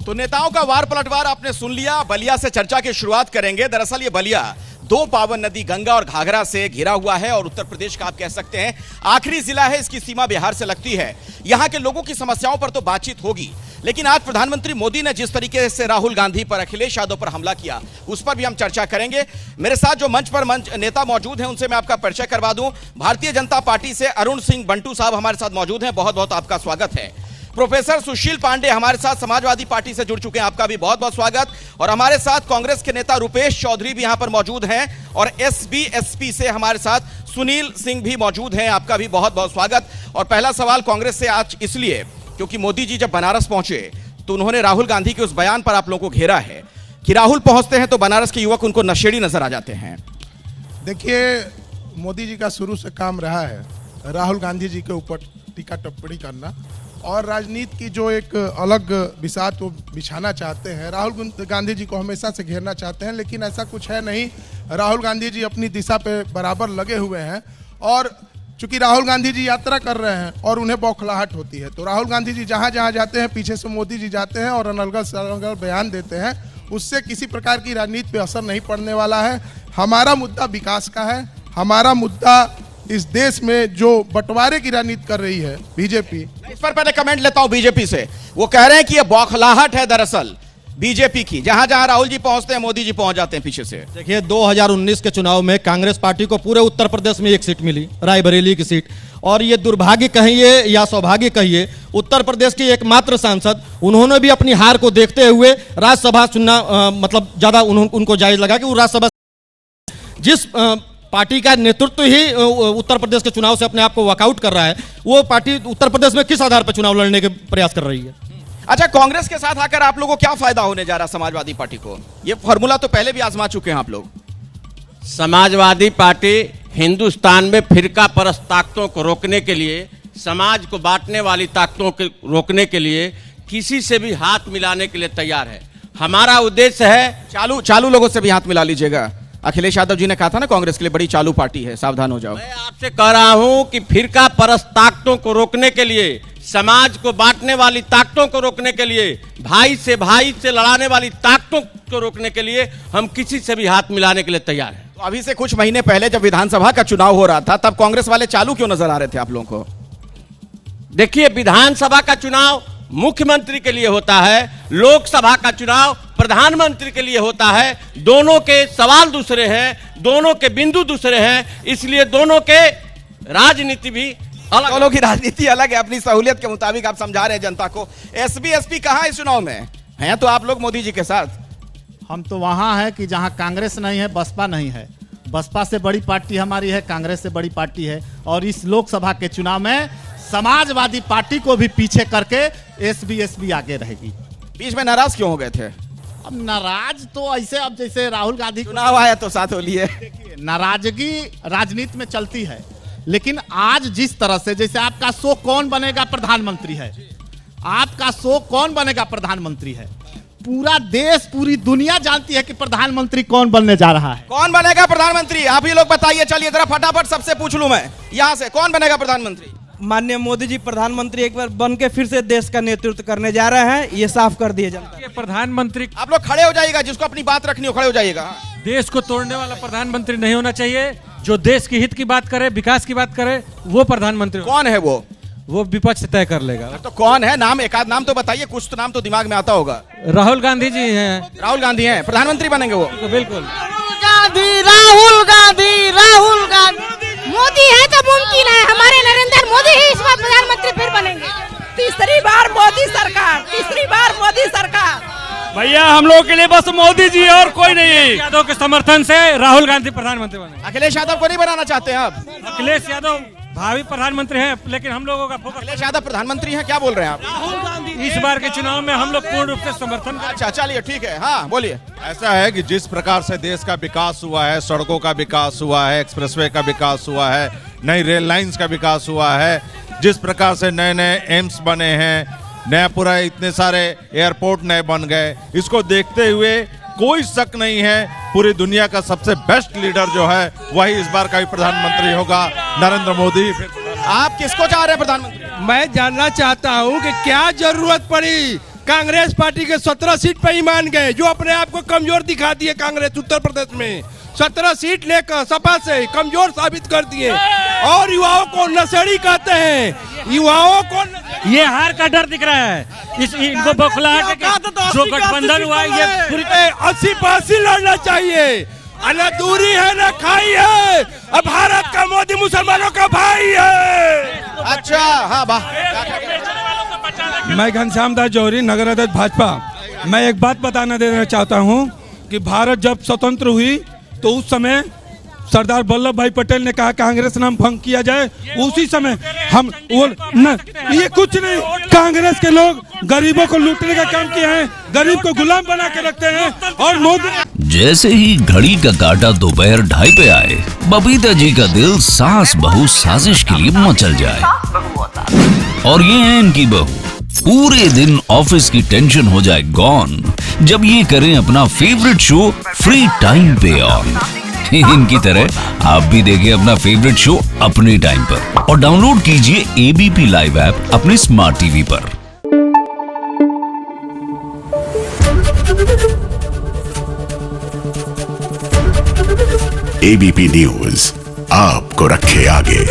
तो नेताओं का वार पलटवार आपने सुन लिया। बलिया से चर्चा की शुरुआत करेंगे। दरअसल ये बलिया दो पावन नदी गंगा और घाघरा से घिरा हुआ है और उत्तर प्रदेश का आप कह सकते हैं आखिरी जिला है। इसकी सीमा बिहार से लगती है। यहां के लोगों की समस्याओं पर तो बातचीत होगी, लेकिन आज प्रधानमंत्री मोदी ने जिस तरीके से राहुल गांधी पर, अखिलेश यादव पर हमला किया, उस पर भी हम चर्चा करेंगे। मेरे साथ जो मंच नेता मौजूद हैं उनसे मैं आपका परिचय करवा दूं। भारतीय जनता पार्टी से अरुण सिंह बंटू साहब हमारे साथ मौजूद हैं, बहुत बहुत आपका स्वागत है। प्रोफेसर सुशील पांडे हमारे साथ समाजवादी पार्टी से जुड़ चुके हैं, आपका भी बहुत बहुत स्वागत। और हमारे साथ कांग्रेस के नेता रुपेश चौधरी भी यहां पर मौजूद हैं और एसबी से हमारे साथ सुनील सिंह भी मौजूद हैं, आपका भी बहुत बहुत स्वागत। और पहला सवाल कांग्रेस से आज इसलिए क्योंकि मोदी जी जब बनारस पहुंचे तो उन्होंने राहुल गांधी के उस बयान पर आप लोगों को घेरा है कि राहुल पहुंचते हैं तो बनारस के युवक उनको नशेड़ी नजर आ जाते हैं। देखिए, मोदी जी का शुरू से काम रहा है राहुल गांधी जी के ऊपर टीका टिप्पणी करना और राजनीति की जो एक अलग बिसात वो बिछाना चाहते हैं। राहुल गांधी जी को हमेशा से घेरना चाहते हैं, लेकिन ऐसा कुछ है नहीं। राहुल गांधी जी अपनी दिशा पे बराबर लगे हुए हैं और चूंकि राहुल गांधी जी यात्रा कर रहे हैं और उन्हें बौखलाहट होती है, तो राहुल गांधी जी जहां जहां जाते हैं पीछे से मोदी जी जाते हैं और अनर्गल बयान देते हैं। उससे किसी प्रकार की राजनीति पे असर नहीं पड़ने वाला है। हमारा मुद्दा विकास का है। हमारा मुद्दा इस देश में जो बंटवारे की राजनीति कर रही है बीजेपी। इस पर पहले कमेंट लेता हूं बीजेपी से। वो कह रहे हैं कि ये बौखलाहट है दरअसल बीजेपी की, जहां जहां राहुल जी पहुंचते हैं मोदी जी पहुंच जाते हैं पीछे से। देखिए, 2019 के चुनाव में कांग्रेस पार्टी को पूरे उत्तर प्रदेश में एक सीट मिली, रायबरेली की सीट। और ये दुर्भाग्य कहिए या सौभाग्य कहिए, उत्तर प्रदेश के एकमात्र सांसद, उन्होंने भी अपनी हार को देखते हुए राज्यसभा चुनना मतलब ज्यादा उनको जायज लगा कि वो राज्यसभा जिस पार्टी का नेतृत्व ही उत्तर प्रदेश के चुनाव से अपने आप को वॉकआउट कर रहा है, वो पार्टी उत्तर प्रदेश में किस आधार पर चुनाव लड़ने के प्रयास कर रही है। अच्छा, कांग्रेस के साथ आकर आप लोगों को क्या फायदा होने जा रहा है समाजवादी पार्टी को? ये फॉर्मूला तो पहले भी आजमा चुके हैं आप लोग। समाजवादी पार्टी हिंदुस्तान में फिरका परस्त ताकतों को रोकने के लिए, समाज को बांटने वाली ताकतों को रोकने के लिए किसी से भी हाथ मिलाने के लिए तैयार है। हमारा उद्देश्य है चालू लोगों से भी हाथ मिला लीजिएगा। अखिलेश यादव जी ने कहा था ना कांग्रेस के लिए बड़ी चालू पार्टी है, सावधान हो जाओ। मैं आपसे कह रहा हूं कि फिरका परस्त ताकतों को रोकने के लिए, समाज को बांटने वाली ताकतों को रोकने के लिए, भाई से लड़ाने वाली ताकतों को रोकने के लिए हम किसी से भी हाथ मिलाने के लिए तैयार हैं। तो अभी से कुछ महीने पहले जब विधानसभा का चुनाव हो रहा था तब कांग्रेस वाले चालू क्यों नजर आ रहे थे आप लोगों को? देखिए, विधानसभा का चुनाव मुख्यमंत्री के लिए होता है, लोकसभा का चुनाव प्रधानमंत्री के लिए होता है। दोनों के सवाल दूसरे हैं, दोनों के बिंदु दूसरे हैं, इसलिए दोनों के राजनीति भी अलग। दोनों की राजनीति अलग है, अपनी सहूलियत के मुताबिक आप समझा रहे हैं जनता को। एसपी कहां है इस चुनाव में? हैं तो आप लोग मोदी जी के साथ। हम तो वहां है कि जहां कांग्रेस नहीं है, बसपा नहीं है। बसपा से बड़ी पार्टी हमारी है, कांग्रेस से बड़ी पार्टी है। और इस लोकसभा के चुनाव में समाजवादी पार्टी को भी पीछे करके एसबी आगे रहेगी। बीच में नाराज क्यों हो गए थे? अब नाराज तो ऐसे, अब जैसे राहुल गांधी चुनाव आया तो साथ हो लिए। देखिए, नाराजगी राजनीति में चलती है, लेकिन आज जिस तरह से, जैसे आपका शो कौन बनेगा प्रधानमंत्री है, आपका शो कौन बनेगा प्रधानमंत्री है, पूरा देश पूरी दुनिया जानती है कि प्रधानमंत्री कौन बनने जा रहा है। कौन बनेगा प्रधानमंत्री? आप ही लोग बताइए। चलिए जरा फटाफट सबसे पूछ लूं मैं यहां से, कौन बनेगा प्रधानमंत्री? माननीय मोदी जी प्रधानमंत्री एक बार बन के फिर से देश का नेतृत्व करने जा रहे हैं, ये साफ कर दिए जनता। प्रधानमंत्री, आप लोग खड़े हो जाइएगा, जिसको अपनी बात रखनी हो खड़े हो जाइएगा। देश को तोड़ने वाला प्रधानमंत्री नहीं होना चाहिए। जो देश के हित की बात करे, विकास की बात करे, वो प्रधानमंत्री। कौन है वो? वो विपक्ष तय कर लेगा। तो कौन है? नाम, एक आध नाम तो बताइए, कुछ तो नाम तो दिमाग में आता होगा। राहुल गांधी जी हैं। राहुल गांधी हैं प्रधानमंत्री बनेंगे वो? बिल्कुल। राहुल गांधी मोदी है तो मुमकिन है, हमारे नरेंद्र मोदी ही इस बार प्रधानमंत्री फिर बनेंगे। तीसरी बार मोदी सरकार। भैया, हम लोग के लिए बस मोदी जी और कोई नहीं है। यादव के समर्थन से राहुल गांधी प्रधानमंत्री बने। अखिलेश यादव को नहीं बनाना चाहते हैं आप? अखिलेश यादव भावी प्रधानमंत्री हैं, लेकिन हम लोगों का फोकस। अखिलेश यादव प्रधानमंत्री हैं, क्या बोल रहे हैं आप? राहुल गांधी इस बार के चुनाव में हम लोग पूर्ण रूप से समर्थन। अच्छा, चलिए ठीक है, हाँ बोलिए। ऐसा है कि जिस प्रकार से देश का विकास हुआ है, सड़कों का विकास हुआ है, एक्सप्रेसवे का विकास हुआ है, नई रेल लाइंस का विकास हुआ है, जिस प्रकार से नए नए एम्स बने हैं, नया पूरा इतने सारे एयरपोर्ट नए बन गए, इसको देखते हुए कोई शक नहीं है पूरी दुनिया का सबसे बेस्ट लीडर जो है वही इस बार का भी प्रधानमंत्री होगा, नरेंद्र मोदी। आप किसको चाह रहे हैं प्रधानमंत्री? मैं जानना चाहता हूं कि क्या जरूरत पड़ी कांग्रेस पार्टी के 17 सीट पे ही मान गए, जो अपने आप को कमजोर दिखा दिए। कांग्रेस उत्तर प्रदेश में 17 सीट लेकर सपा से कमजोर साबित कर दिए और युवाओं को नशेड़ी कहते हैं। युवाओं को ये हार का डर दिख रहा है, इनको बौखलाहट है। जो गठबंधन हुआ है, ये पूरी 80-80 लड़ना चाहिए। न दूरी है न खाई है। अब भारत का मोदी मुसलमानों का भाई है। अच्छा, हाँ मैं घनश्याम दास जौहरी, नगर अध्यक्ष भाजपा। मैं एक बात बताना देना चाहता हूं कि भारत जब स्वतंत्र हुई तो उस समय सरदार वल्लभ भाई पटेल ने कहा कांग्रेस नाम भंग किया जाए। उसी समय हम वो न, ये कुछ नहीं, कांग्रेस के लोग गरीबों को लूटने का काम किया है, गरीब को गुलाम बना के रखते हैं। और मोदी जैसे ही घड़ी का काटा दोपहर 2:30 पे आए, बबीता जी का दिल सास बहू साजिश के लिए मचल जाए। और ये है इनकी बहू, पूरे दिन ऑफिस की टेंशन हो जाए गॉन जब ये करें अपना फेवरेट शो फ्री टाइम पे ऑन। इनकी तरह आप भी देखिए अपना फेवरेट शो अपने टाइम पर और डाउनलोड कीजिए एबीपी लाइव ऐप अपने स्मार्ट टीवी पर। एबीपी न्यूज आपको रखे आगे।